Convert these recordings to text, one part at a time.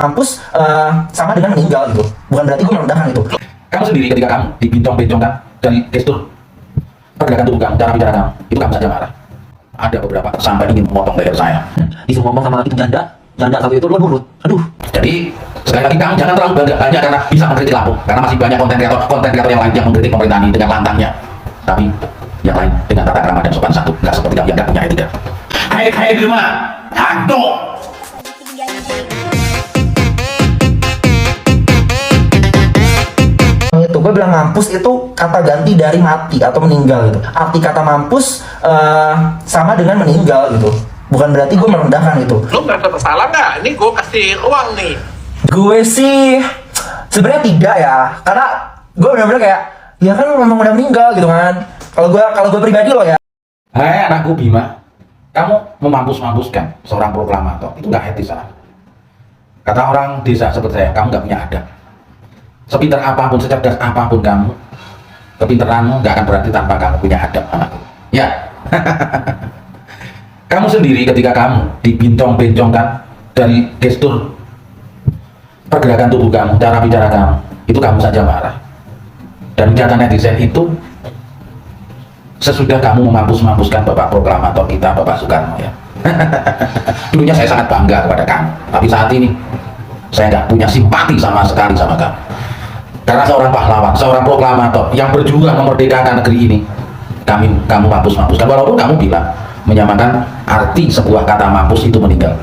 Kampus sama dengan meninggal gitu. Bukan berarti gue merendahkan itu. Kamu sendiri ketika kamu dibincang-bincangkan dari gestur pergerakan tubuh kamu, cara bicara kamu, itu kamu saja marah. Ada beberapa sampai ingin memotong leher saya. Disuruh ngomong sama itu janda satu itu lo nurut. Aduh. Jadi sekali lagi kamu jangan terlalu bangga hanya karena bisa mengkritik Lampung, karena masih banyak konten kreator yang lain yang mengkritik pemerintahan ini dengan lantangnya. Tapi yang lain dengan tata krama dan sopan santun, nggak seperti kamu yang nggak punya etika. Hai Bima, hantu. Itu gue bilang mampus itu kata ganti dari mati atau meninggal gitu. Arti kata mampus sama dengan meninggal gitu. Bukan berarti gue merendahkan itu. Lu nggak bersalah nggak? Ini gue kasih ruang nih. Gue sih sebenarnya tidak ya, karena gue benar-benar kayak ya kan memang udah meninggal gitu kan. Kalau gue pribadi loh ya. Hai anakku Bima, kamu memampus-mampuskan seorang proklamator, itu nggak etis lah. Kata orang desa seperti saya, kamu nggak punya adab. Sepintar apapun, secerdas apapun kamu, kepintaranmu nggak akan berarti tanpa kamu punya adab, anakku. Ya. Kamu sendiri ketika kamu dibincang-bincangkan dari gestur pergerakan tubuh kamu, cara bicara kamu, itu kamu saja marah. Dan ucapan netizen itu sesudah kamu memampus-mampuskan Bapak proklamator kita, Bapak Soekarno ya. Dulunya saya sangat bangga kepada kamu, tapi saat ini saya nggak punya simpati sama sekali sama kamu. Karena seorang pahlawan, seorang proklamator yang berjuang memerdekakan negeri ini, kamu mampus-mampuskan. Walaupun kamu bilang menyamakan arti sebuah kata mampus itu meninggal.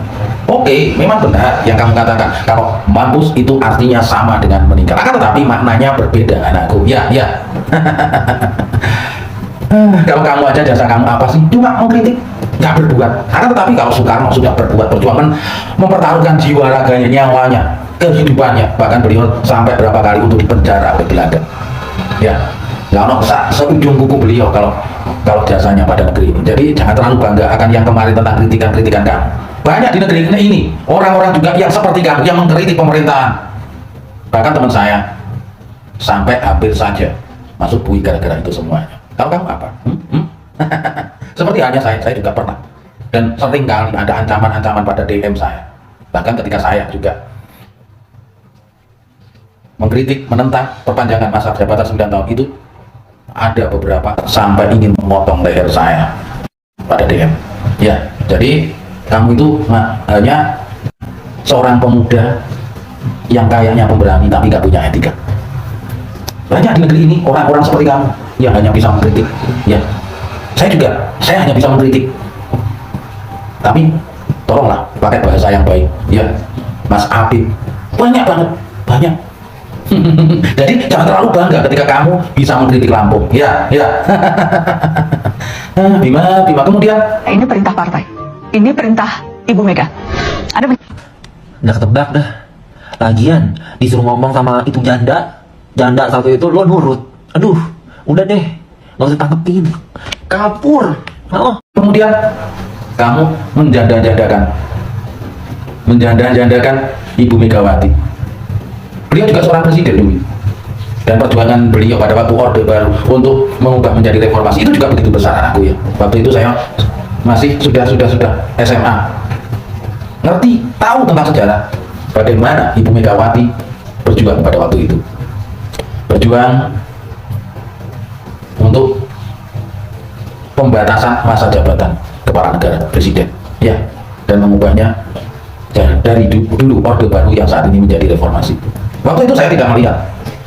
Oke, memang benar yang kamu katakan kalau mampus itu artinya sama dengan meninggal. Akan tetapi maknanya berbeda, anakku. Ya. Kalau kamu aja jasa kamu apa sih? Cuma mengkritik, nggak berbuat. Akan tetapi kalau Soekarno sudah berbuat, berjuang mempertaruhkan jiwa raganya, nyawanya, kehidupannya, bahkan beliau sampai berapa kali untuk dipenjara oleh Belanda. Ya, nggak ono seujung kuku beliau kalau jasanya pada negeri ini. Jadi jangan terlalu bangga akan yang kemarin tentang kritikan kamu. Banyak di negeri ini orang-orang juga yang seperti kamu yang mengkritik pemerintahan. Bahkan teman saya sampai hampir saja masuk bui gara-gara itu semuanya. Tahu kamu apa? Seperti hanya saya juga pernah. Dan sering kali ada ancaman-ancaman pada DM saya. Bahkan ketika saya juga mengkritik, menentang perpanjangan masa jabatan 9 tahun itu, ada beberapa sampai ingin memotong leher saya pada DM. Ya, jadi kamu itu hanya seorang pemuda yang kayaknya pemberani tapi nggak punya etika. Banyak di negeri ini orang-orang seperti kamu yang hanya bisa mengkritik. Ya, saya hanya bisa mengkritik. Tapi tolonglah pakai bahasa yang baik. Ya, Mas Apip, banyak banget, banyak. Jadi jangan terlalu bangga ketika kamu bisa mengkritik Lampung. Ya. Bima. Kemudian ini perintah partai. Ini perintah Ibu Mega. Udah ketebak dah. Lagian disuruh ngomong sama itu janda satu itu lo nurut. Aduh, udah deh, nggak usah tangkepin. Kapur. Oh. Kemudian kamu menjanda-jandakan Ibu Megawati. Beliau juga seorang presiden dulu. Dan perjuangan beliau pada waktu Orde Baru untuk mengubah menjadi reformasi itu juga begitu besar, anakku ya. Waktu itu saya masih sudah SMA. Ngerti, tahu tentang sejarah bagaimana Ibu Megawati berjuang pada waktu itu. Berjuang untuk pembatasan masa jabatan kepala negara, presiden. Ya, dan mengubahnya dari dulu Orde Baru yang saat ini menjadi reformasi. Waktu itu saya tidak melihat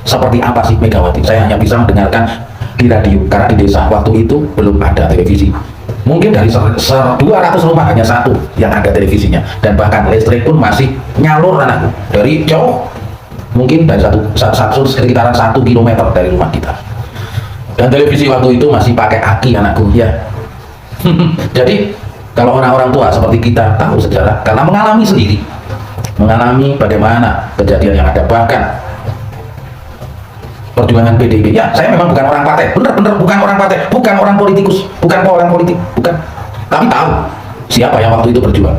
seperti apa sih Megawati. Saya hanya bisa mendengarkan di radio karena di desa waktu itu belum ada televisi. Mungkin dari 200 rumah hanya satu yang ada televisinya, dan bahkan listrik pun masih nyalur, anakku, dari jauh, mungkin dari sekitaran 1 kilometer dari rumah kita. Dan televisi waktu itu masih pakai aki, anakku ya. Jadi kalau orang-orang tua seperti kita tahu sejarah karena mengalami sendiri, mengalami bagaimana kejadian yang ada, bahkan perjuangan PDIP. Ya, saya memang bukan orang partai, bener bukan orang partai, bukan orang politikus, bukan orang politik, bukan. Tapi tahu siapa yang waktu itu berjuang.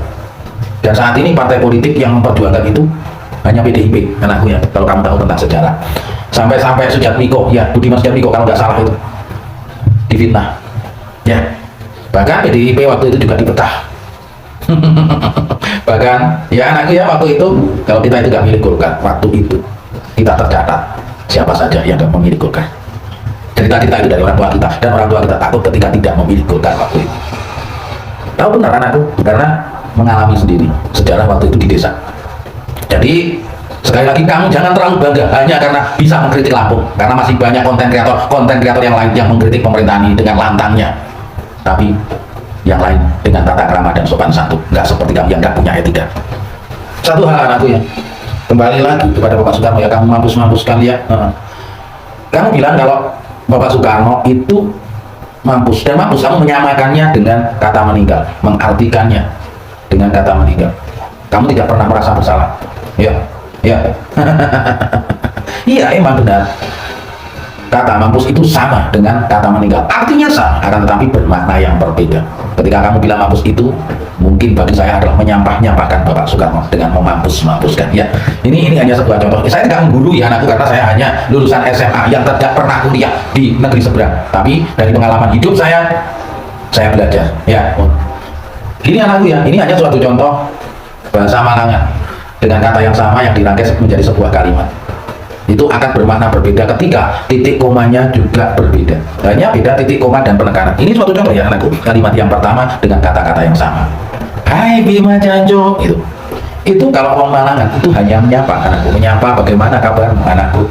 Dan saat ini partai politik yang memperjuangkan itu hanya PDIP, anakku ya. Kalau kamu tahu tentang sejarah, sampai Sujatmiko, ya Budiman Sujatmiko kalau nggak salah itu difitnah. Ya, bahkan PDIP waktu itu juga dipecah. Bahkan ya anakku ya, waktu itu kalau kita itu nggak milik Golkar, waktu itu kita tercatat siapa saja yang nggak memilih Golkar. Cerita-cerita itu dari orang tua kita, dan orang tua kita takut ketika tidak memilih Golkar waktu itu. Tahu benar anakku, karena mengalami sendiri sejarah waktu itu di desa. Jadi sekali lagi, kamu jangan terlalu bangga hanya karena bisa mengkritik Lampung, karena masih banyak konten kreator yang lain yang mengkritik pemerintahan ini dengan lantangnya, tapi yang lain dengan tata krama dan sopan santun, nggak seperti kamu yang nggak punya etika. Satu hal anakku ya, kembali lagi kepada Bapak Soekarno ya, kamu mampus-mampuskan ya. Kamu bilang kalau Bapak Soekarno itu mampus, dan mampus kamu menyamakannya dengan kata meninggal, mengartikannya dengan kata meninggal. Kamu tidak pernah merasa bersalah, ya, ya. Iya, emang benar. Kata mampus itu sama dengan kata meninggal, artinya sama, akan tetapi bermakna yang berbeda. Ketika kamu bilang mampus itu, mungkin bagi saya adalah menyampah-nyampahkan Bapak Soekarno dengan memampus-mampuskan. Ya, ini hanya sebuah contoh. Saya tidak menggurui anakku, karena saya hanya lulusan SMA yang tidak pernah kuliah di negeri seberang. Tapi dari pengalaman hidup saya belajar. Ya, ini anakku ya, ini hanya suatu contoh bahasa Malangan dengan kata yang sama yang dirangkai menjadi sebuah kalimat. Itu akan bermakna berbeda ketika titik komanya juga berbeda. Hanya beda titik koma dan penekanan. Ini suatu contoh ya anakku. Kalimat yang pertama dengan kata-kata yang sama. Hai Bima Janjo, itu kalau orang Malangan itu hanya menyapa anakku, menyapa bagaimana kabarmu anakku.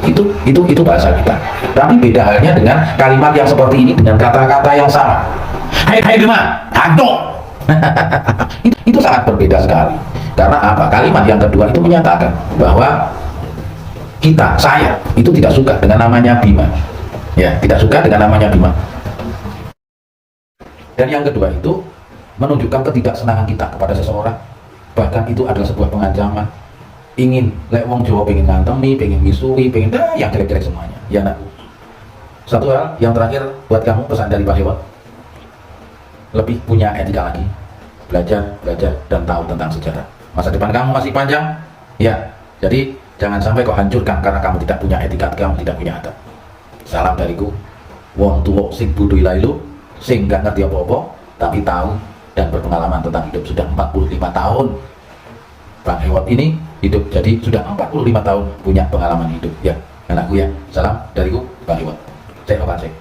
Itu bahasa kita. Tapi beda halnya dengan kalimat yang seperti ini dengan kata-kata yang sama. Hai Bima Janjo. itu sangat berbeda sekali. Karena apa? Kalimat yang kedua itu menyatakan bahwa saya itu tidak suka dengan namanya Bima, ya, tidak suka dengan namanya Bima. Dan yang kedua itu menunjukkan ketidaksenangan kita kepada seseorang, bahkan itu adalah sebuah pengancaman. Ingin lek wong Jawa pengen ngantemi, pengen misui, pengen yang jelek-jelek semuanya. Ya nak. Satu hal yang terakhir buat kamu, pesan dari Pak Hewan, lebih punya etika lagi, belajar dan tahu tentang sejarah. Masa depan kamu masih panjang, ya. Jadi jangan sampai kau hancurkan karena kamu tidak punya etika, kamu tidak punya adab. Salam dariku, wong tuwa sing bodho ilailu, sing gak ngerti apa-apa, tapi tahu dan berpengalaman tentang hidup sudah 45 tahun. Bang Hewot ini hidup, jadi sudah 45 tahun punya pengalaman hidup. Ya, anakku ya. Salam dariku, Bang Hewot. Cek apa cek?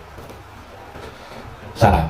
Salam.